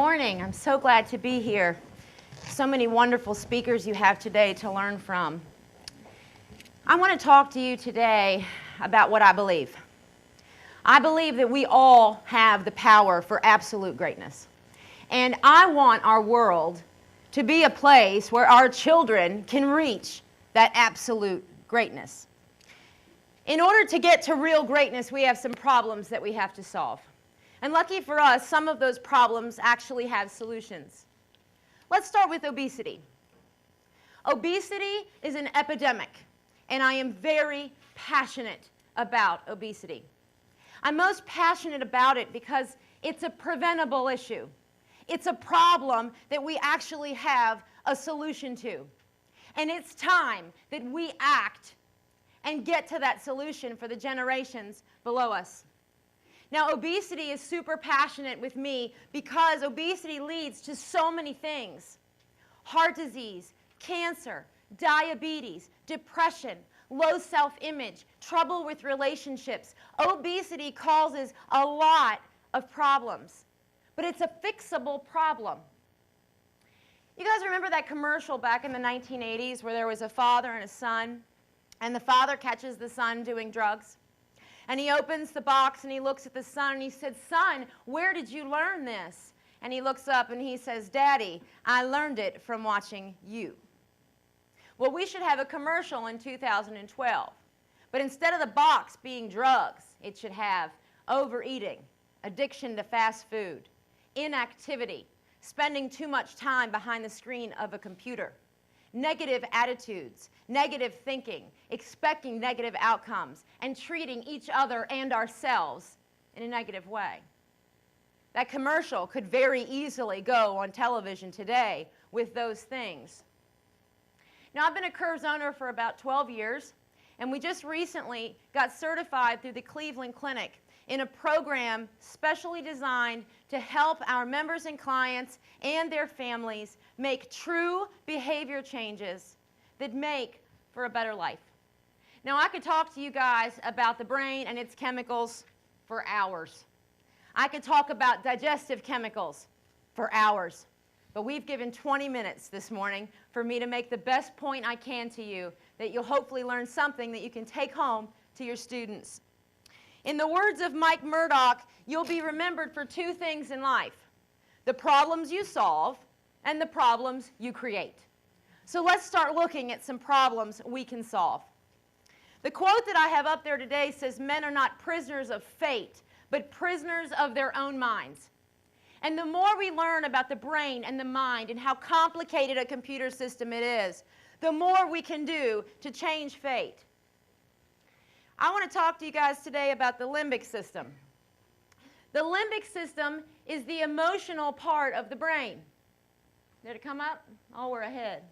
morning. I'm so glad to be here. So many wonderful speakers you have today to learn from. I want to talk to you today about what I believe. I believe that we all have the power for absolute greatness. And I want our world to be a place where our children can reach that absolute greatness. In order to get to real greatness, we have some problems that we have to solve. And lucky for us, some of those problems actually have solutions. Let's start with obesity. Obesity is an epidemic, and I am very passionate about obesity. I'm most passionate about it because it's a preventable issue. It's a problem that we actually have a solution to. And it's time that we act and get to that solution for the generations below us. Now, obesity is super passionate with me because obesity leads to so many things. Heart disease, cancer, diabetes, depression, low self-image, trouble with relationships. Obesity causes a lot of problems, but it's a fixable problem. You guys remember that commercial back in the 1980s where there was a father and a son, and the father catches the son doing drugs? And he opens the box and he looks at the son and he said, "Son, where did you learn this?" And he looks up and he says, "Daddy, I learned it from watching you." Well, we should have a commercial in 2012. But instead of the box being drugs, it should have overeating, addiction to fast food, inactivity, spending too much time behind the screen of a computer, negative attitudes, negative thinking, expecting negative outcomes, and treating each other and ourselves in a negative way. That commercial could very easily go on television today with those things. Now, I've been a Curves owner for about 12 years, and we just recently got certified through the Cleveland Clinic in a program specially designed to help our members and clients and their families make true behavior changes that make for a better life. Now, I could talk to you guys about the brain and its chemicals for hours. I could talk about digestive chemicals for hours. But we've given 20 minutes this morning for me to make the best point I can to you, that you'll hopefully learn something that you can take home to your students. In the words of Mike Murdoch, you'll be remembered for two things in life: the problems you solve and the problems you create. So let's start looking at some problems we can solve. The quote that I have up there today says, "Men are not prisoners of fate, but prisoners of their own minds." And the more we learn about the brain and the mind and how complicated a computer system it is, the more we can do to change fate. I want to talk to you guys today about the limbic system. The limbic system is the emotional part of the brain. Did it come up? Oh, we're ahead.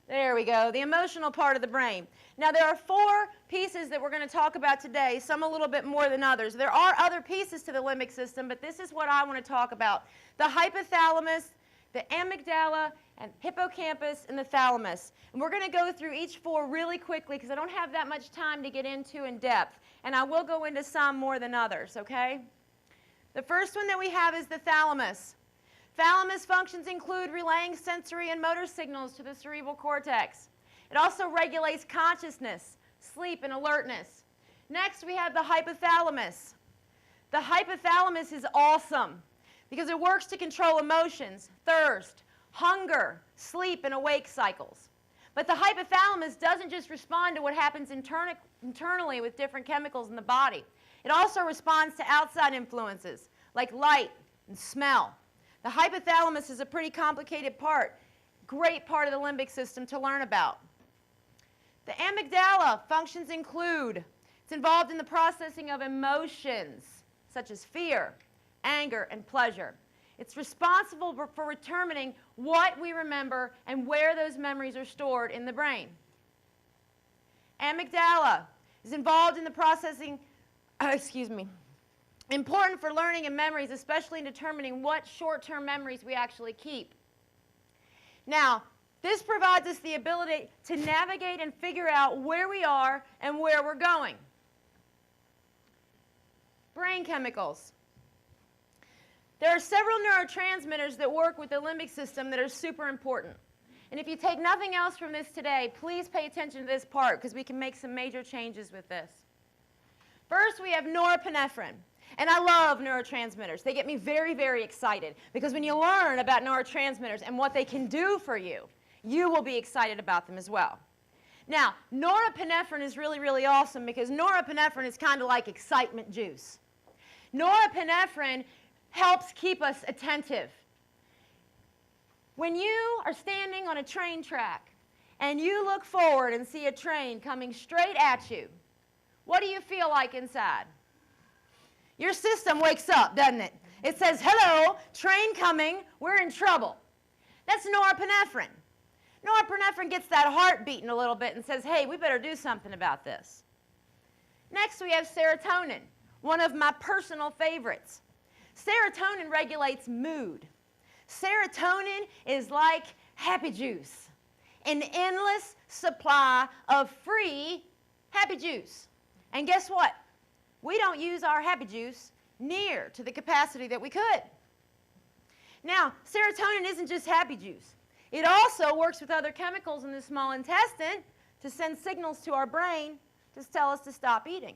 There we go, the emotional part of the brain. Now, there are four pieces that we're going to talk about today, some a little bit more than others. There are other pieces to the limbic system, but this is what I want to talk about: the hypothalamus, the amygdala, and hippocampus, and the thalamus. And we're going to go through each four really quickly because I don't have that much time to get into in depth, and I will go into some more than others, okay? The first one that we have is the thalamus. Thalamus functions include relaying sensory and motor signals to the cerebral cortex. It also regulates consciousness, sleep, and alertness. Next, we have the hypothalamus. The hypothalamus is awesome because it works to control emotions, thirst, hunger, sleep, and awake cycles. But the hypothalamus doesn't just respond to what happens internally with different chemicals in the body. It also responds to outside influences like light and smell. The hypothalamus is a pretty complicated part, great part of the limbic system to learn about. The amygdala functions include, it's involved in the processing of emotions such as fear, anger, and pleasure. It's responsible for determining what we remember and where those memories are stored in the brain. Amygdala is involved in the processing, important for learning and memories, especially in determining what short-term memories we actually keep. Now, this provides us the ability to navigate and figure out where we are and where we're going. Brain chemicals. There are several neurotransmitters that work with the limbic system that are super important. And if you take nothing else from this today, please pay attention to this part because we can make some major changes with this. First, we have norepinephrine. And I love neurotransmitters. They get me very, very excited because when you learn about neurotransmitters and what they can do for you, you will be excited about them as well. Now, norepinephrine is really, really awesome because norepinephrine is kind of like excitement juice. Norepinephrine helps keep us attentive. When you are standing on a train track and you look forward and see a train coming straight at you, what do you feel like inside? Your system wakes up, doesn't it? It says, hello, train coming, we're in trouble. That's norepinephrine. Norepinephrine gets that heart beating a little bit and says, hey, we better do something about this. Next, we have serotonin, one of my personal favorites. Serotonin regulates mood. Serotonin is like happy juice, an endless supply of free happy juice. And guess what? We don't use our happy juice near to the capacity that we could. Now, serotonin isn't just happy juice. It also works with other chemicals in the small intestine to send signals to our brain to tell us to stop eating.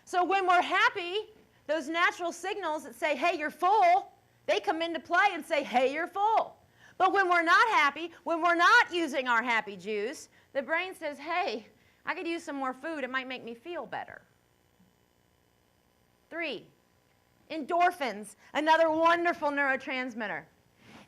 So when we're happy, those natural signals that say, hey, you're full, they come into play and say, hey, you're full. But when we're not happy, when we're not using our happy juice, the brain says, hey, I could use some more food. It might make me feel better. 3, endorphins, another wonderful neurotransmitter.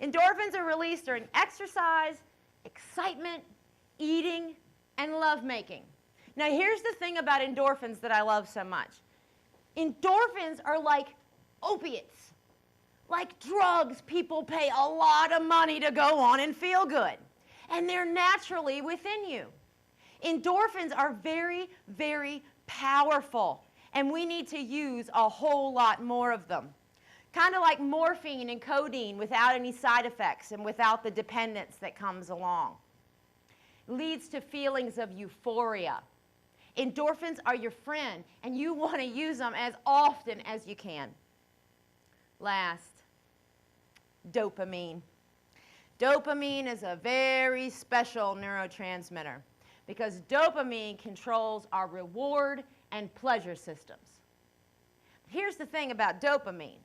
Endorphins are released during exercise, excitement, eating, and lovemaking. Now, here's the thing about endorphins that I love so much. Endorphins are like opiates, like drugs people pay a lot of money to go on and feel good. And they're naturally within you. Endorphins are very, very powerful, and we need to use a whole lot more of them. Kind of like morphine and codeine without any side effects and without the dependence that comes along. It leads to feelings of euphoria. Endorphins are your friend, and you want to use them as often as you can. Last, dopamine. Dopamine is a very special neurotransmitter because dopamine controls our reward and pleasure systems. Here's the thing about dopamine.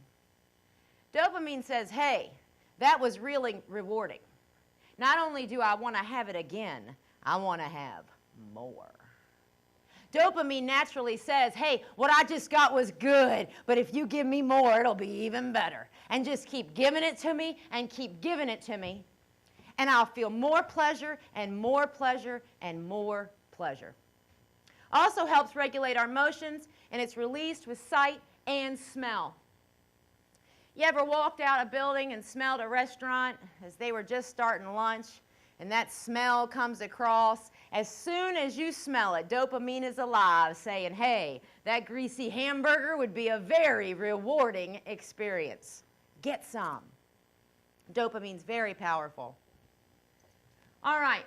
Dopamine says, hey, that was really rewarding. Not only do I want to have it again, I want to have more. Dopamine naturally says, hey, what I just got was good, but if you give me more, it'll be even better. And just keep giving it to me and keep giving it to me, and I'll feel more pleasure and more pleasure and more pleasure. Also helps regulate our emotions, and it's released with sight and smell. You ever walked out a building and smelled a restaurant as they were just starting lunch, and that smell comes across? As soon as you smell it, dopamine is alive, saying, hey, that greasy hamburger would be a very rewarding experience. Get some. Dopamine's very powerful. All right.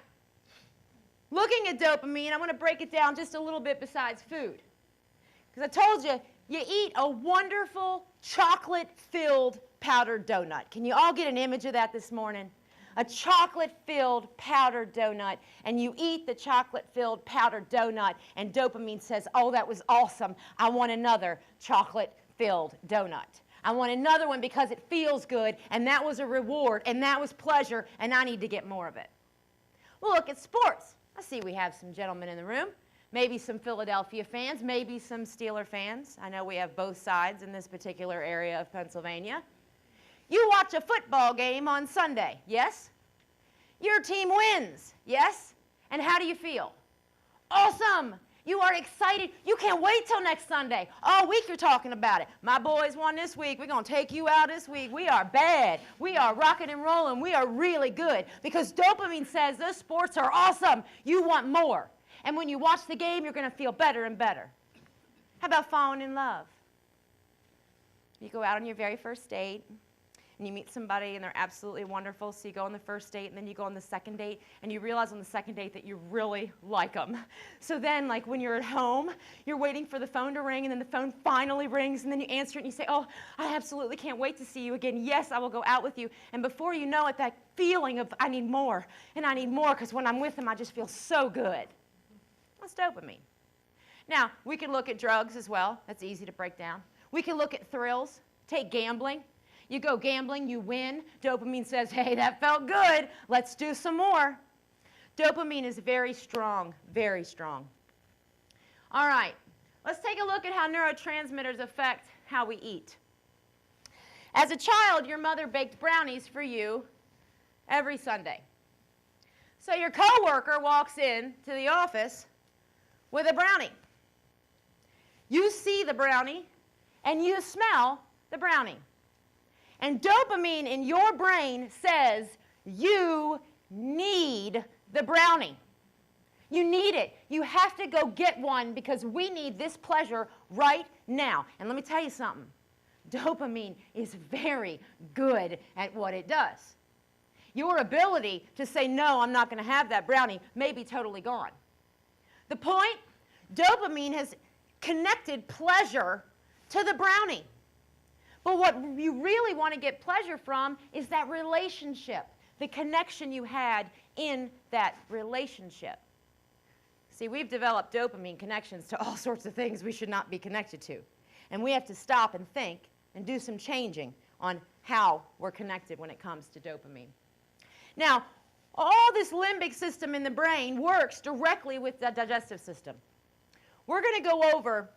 Looking at dopamine, I want to break it down just a little bit besides food. Because I told you, you eat a wonderful chocolate-filled powdered donut. Can you all get an image of that this morning? A chocolate-filled powdered donut, and you eat the chocolate-filled powdered donut, and dopamine says, oh, that was awesome. I want another chocolate-filled donut. I want another one because it feels good, and that was a reward, and that was pleasure, and I need to get more of it. Well, look at sports. I see we have some gentlemen in the room. Maybe some Philadelphia fans, maybe some Steeler fans. I know we have both sides in this particular area of Pennsylvania. You watch a football game on Sunday, yes? Your team wins, yes? And how do you feel? Awesome! You are excited. You can't wait till next Sunday. All week you're talking about it. My boys won this week. We're going to take you out this week. We are bad. We are rocking and rolling. We are really good because dopamine says those sports are awesome. You want more. And when you watch the game, you're going to feel better and better. How about falling in love? You go out on your very first date. and you meet somebody and they're absolutely wonderful, so you go on the first date and then you go on the second date and you realize on the second date that you really like them. So then, like when you're at home, you're waiting for the phone to ring and then the phone finally rings and then you answer it and you say, oh, I absolutely can't wait to see you again. Yes, I will go out with you. And before you know it, that feeling of I need more and I need more because when I'm with them, I just feel so good. That's dopamine. Now, we can look at drugs as well. That's easy to break down. We can look at thrills. Take gambling. You go gambling, you win. Dopamine says, hey, that felt good. Let's do some more. Dopamine is very strong, very strong. All right, let's take a look at how neurotransmitters affect how we eat. As a child, your mother baked brownies for you every Sunday. So your coworker walks in to the office with a brownie. You see the brownie, and you smell the brownie. And dopamine in your brain says you need the brownie. You need it. You have to go get one because we need this pleasure right now. And let me tell you something. Dopamine is very good at what it does. Your ability to say, no, I'm not going to have that brownie may be totally gone. The point, dopamine has connected pleasure to the brownie. But what you really want to get pleasure from is that relationship, the connection you had in that relationship. See, we've developed dopamine connections to all sorts of things we should not be connected to. And we have to stop and think and do some changing on how we're connected when it comes to dopamine. Now, all this limbic system in the brain works directly with the digestive system. We're going to go over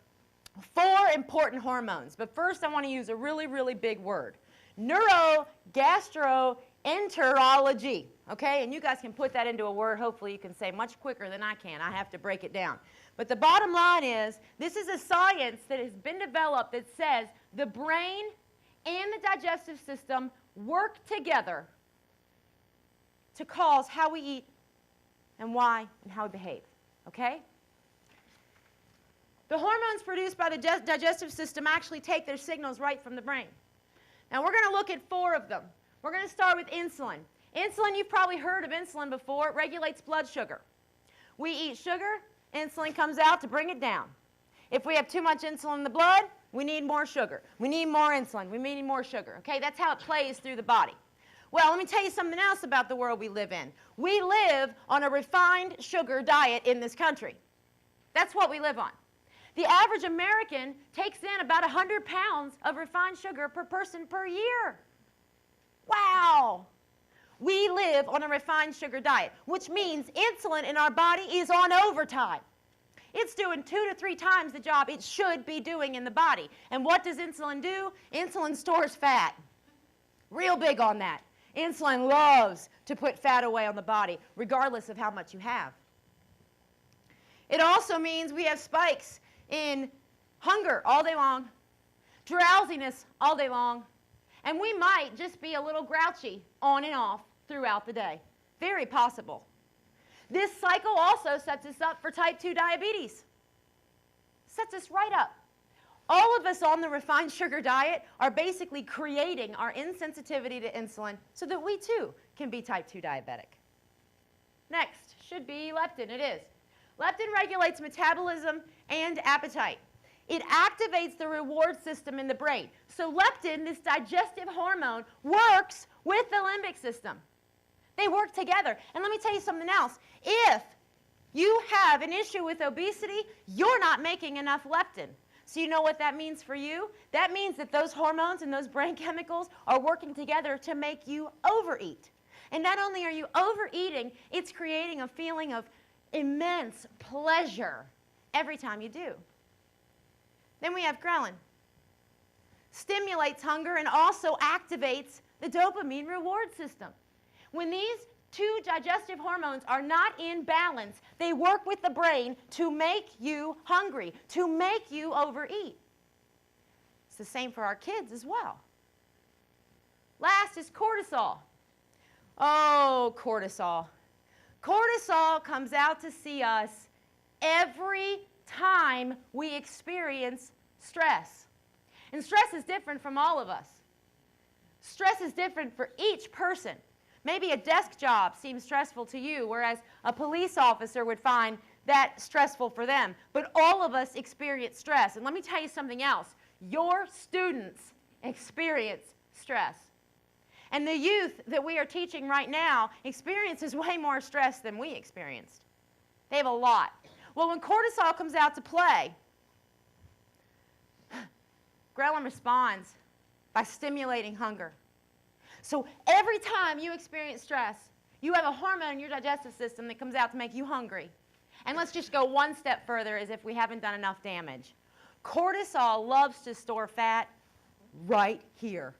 4 important hormones, but first I want to use a really, really big word. Neurogastroenterology, okay? And you guys can put that into a word. Hopefully you can say much quicker than I can. I have to break it down. But the bottom line is, this is a science that has been developed that says the brain and the digestive system work together to cause how we eat and why and how we behave, okay? The hormones produced by the digestive system actually take their signals right from the brain. Now we're going to look at 4 of them. We're going to start with insulin. Insulin, you've probably heard of insulin before. It regulates blood sugar. We eat sugar, insulin comes out to bring it down. If we have too much insulin in the blood, we need more sugar. We need more insulin. We need more sugar. Okay, that's how it plays through the body. Well, let me tell you something else about the world we live in. We live on a refined sugar diet in this country. That's what we live on. The average American takes in about 100 pounds of refined sugar per person per year. Wow! We live on a refined sugar diet, which means insulin in our body is on overtime. It's doing 2 to 3 times the job it should be doing in the body. And what does insulin do? Insulin stores fat. Real big on that. Insulin loves to put fat away on the body, regardless of how much you have. It also means we have spikes in hunger all day long, drowsiness all day long, and we might just be a little grouchy on and off throughout the day. Very possible. This cycle also sets us up for type 2 diabetes. Sets us right up. All of us on the refined sugar diet are basically creating our insensitivity to insulin so that we too can be type 2 diabetic. Next should be leptin. It is. Leptin regulates metabolism and appetite. It activates the reward system in the brain. So leptin, this digestive hormone, works with the limbic system. They work together. And let me tell you something else. If you have an issue with obesity, you're not making enough leptin. So you know what that means for you? That means that those hormones and those brain chemicals are working together to make you overeat. And not only are you overeating, it's creating a feeling of immense pleasure every time you do. Then we have ghrelin. Stimulates hunger and also activates the dopamine reward system. When these 2 digestive hormones are not in balance, they work with the brain to make you hungry, to make you overeat. It's the same for our kids as well. Last is cortisol. Oh, cortisol. Cortisol comes out to see us every time we experience stress. And stress is different from all of us. Stress is different for each person. Maybe a desk job seems stressful to you, whereas a police officer would find that stressful for them. But all of us experience stress. And let me tell you something else. Your students experience stress. And the youth that we are teaching right now experiences way more stress than we experienced. They have a lot. Well, when cortisol comes out to play, ghrelin responds by stimulating hunger. So every time you experience stress, you have a hormone in your digestive system that comes out to make you hungry. And let's just go one step further as if we haven't done enough damage. Cortisol loves to store fat right here.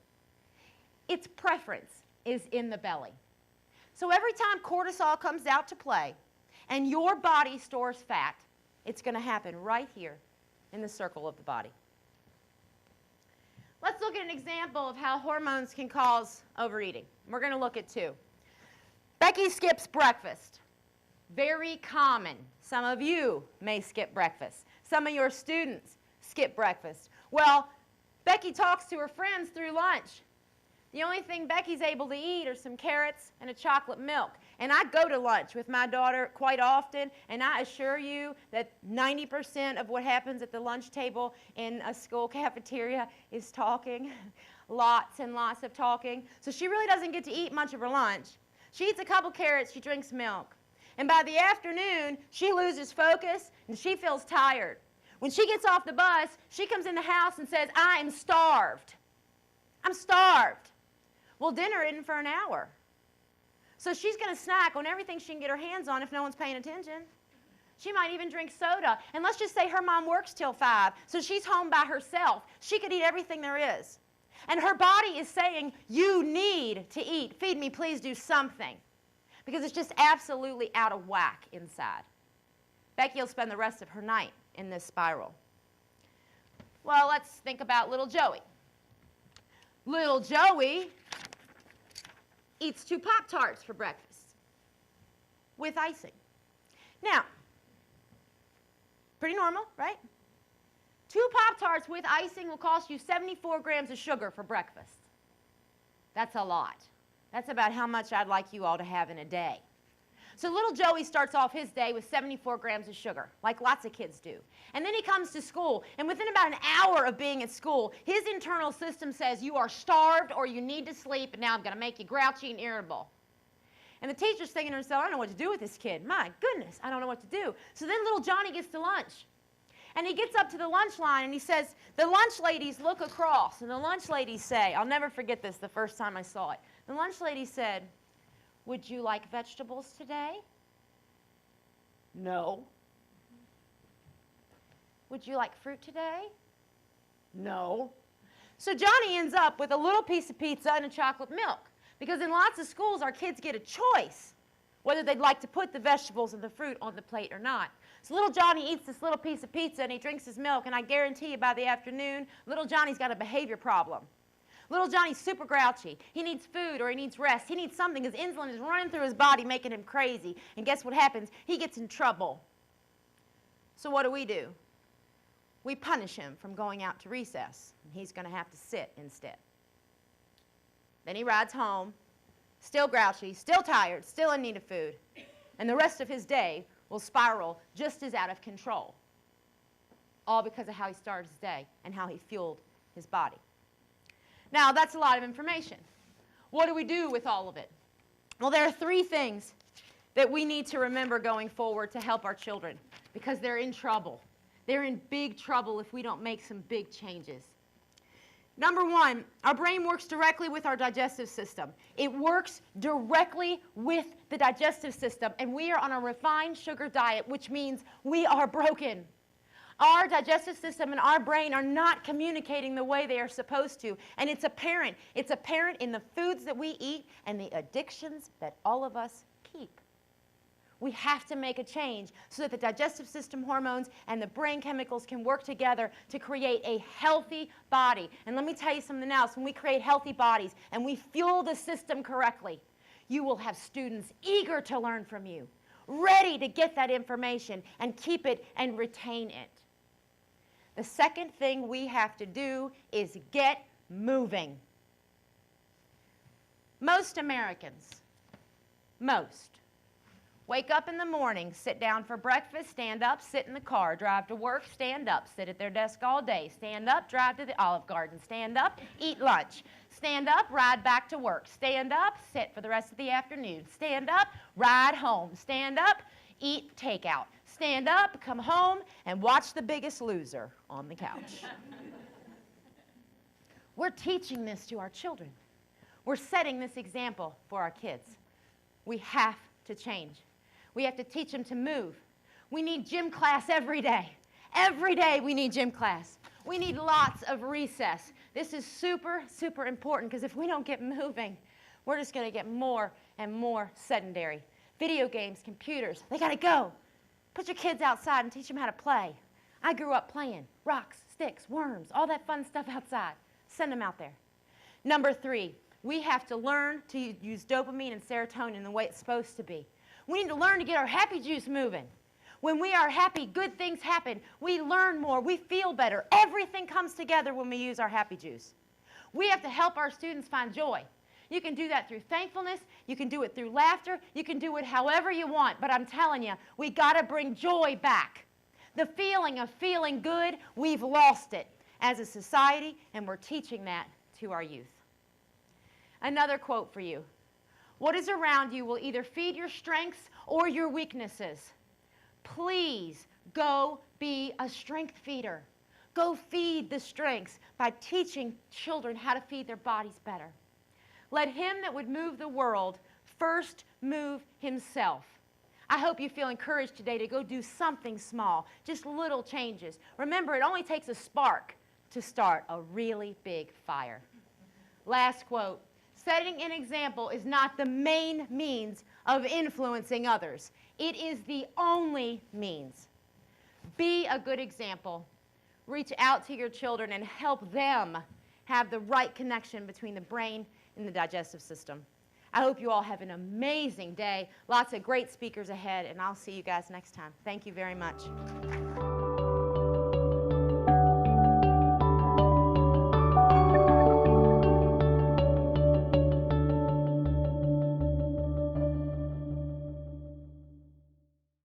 Its preference is in the belly. So every time cortisol comes out to play and your body stores fat, it's going to happen right here in the circle of the body. Let's look at an example of how hormones can cause overeating. We're going to look at two. Becky skips breakfast. Very common. Some of you may skip breakfast. Some of your students skip breakfast. Well, Becky talks to her friends through lunch. The only thing Becky's able to eat are some carrots and a chocolate milk. And I go to lunch with my daughter quite often, and I assure you that 90% of what happens at the lunch table in a school cafeteria is talking. Lots and lots of talking. So she really doesn't get to eat much of her lunch. She eats a couple carrots, she drinks milk. And by the afternoon, she loses focus and she feels tired. When she gets off the bus, she comes in the house and says, I am starved. I'm starved. Well, dinner isn't for an hour. So she's going to snack on everything she can get her hands on if no one's paying attention. She might even drink soda. And let's just say her mom works till 5, so she's home by herself. She could eat everything there is. And her body is saying, you need to eat. Feed me, please do something. Because it's just absolutely out of whack inside. Becky will spend the rest of her night in this spiral. Well, let's think about little Joey. Little Joey eats 2 Pop-Tarts for breakfast with icing. Now, pretty normal, right? 2 Pop-Tarts with icing will cost you 74 grams of sugar for breakfast. That's a lot. That's about how much I'd like you all to have in a day. So little Joey starts off his day with 74 grams of sugar, like lots of kids do. And then he comes to school, and within about an hour of being at school, his internal system says, you are starved or you need to sleep, and now I'm going to make you grouchy and irritable. And the teacher's thinking to herself, I don't know what to do with this kid. My goodness, I don't know what to do. So then little Johnny gets to lunch. And he gets up to the lunch line, and he says, the lunch ladies look across, and the lunch ladies say, I'll never forget this the first time I saw it. The lunch lady said, would you like vegetables today? No. Would you like fruit today? No. So Johnny ends up with a little piece of pizza and a chocolate milk. Because in lots of schools, our kids get a choice whether they'd like to put the vegetables and the fruit on the plate or not. So little Johnny eats this little piece of pizza and he drinks his milk, and I guarantee you by the afternoon, little Johnny's got a behavior problem. Little Johnny's super grouchy. He needs food or he needs rest. He needs something because insulin is running through his body making him crazy. And guess what happens? He gets in trouble. So what do? We punish him from going out to recess. And he's going to have to sit instead. Then he rides home, still grouchy, still tired, still in need of food. And the rest of his day will spiral just as out of control. All because of how he started his day and how he fueled his body. Now, that's a lot of information. What do we do with all of it? Well, there are 3 things that we need to remember going forward to help our children because they're in trouble. They're in big trouble if we don't make some big changes. Number 1, our brain works directly with our digestive system. It works directly with the digestive system, and we are on a refined sugar diet, which means we are broken. Our digestive system and our brain are not communicating the way they are supposed to. And it's apparent. It's apparent in the foods that we eat and the addictions that all of us keep. We have to make a change so that the digestive system hormones and the brain chemicals can work together to create a healthy body. And let me tell you something else. When we create healthy bodies and we fuel the system correctly, you will have students eager to learn from you, ready to get that information and keep it and retain it. The second thing we have to do is get moving. Most Americans, most, wake up in the morning, sit down for breakfast, stand up, sit in the car, drive to work, stand up, sit at their desk all day, stand up, drive to the Olive Garden, stand up, eat lunch, stand up, ride back to work, stand up, sit for the rest of the afternoon, stand up, ride home, stand up, eat takeout, stand up, come home, and watch The Biggest Loser on the couch. We're teaching this to our children. We're setting this example for our kids. We have to change. We have to teach them to move. We need gym class every day. Every day we need gym class. We need lots of recess. This is super, super important because if we don't get moving, we're just going to get more and more sedentary. Video games, computers, they got to go. Put your kids outside and teach them how to play. I grew up playing rocks, sticks, worms, all that fun stuff outside. Send them out there. Number 3, we have to learn to use dopamine and serotonin the way it's supposed to be. We need to learn to get our happy juice moving. When we are happy, good things happen. We learn more. We feel better. Everything comes together when we use our happy juice. We have to help our students find joy. You can do that through thankfulness. You can do it through laughter. You can do it however you want. But I'm telling you, we got to bring joy back. The feeling of feeling good, we've lost it as a society, and we're teaching that to our youth. Another quote for you. What is around you will either feed your strengths or your weaknesses. Please go be a strength feeder. Go feed the strengths by teaching children how to feed their bodies better. Let him that would move the world first move himself. I hope you feel encouraged today to go do something small, just little changes. Remember, it only takes a spark to start a really big fire. Last quote. Setting an example is not the main means of influencing others. It is the only means. Be a good example. Reach out to your children and help them have the right connection between the brain and the digestive system. I hope you all have an amazing day. Lots of great speakers ahead, and I'll see you guys next time. Thank you very much.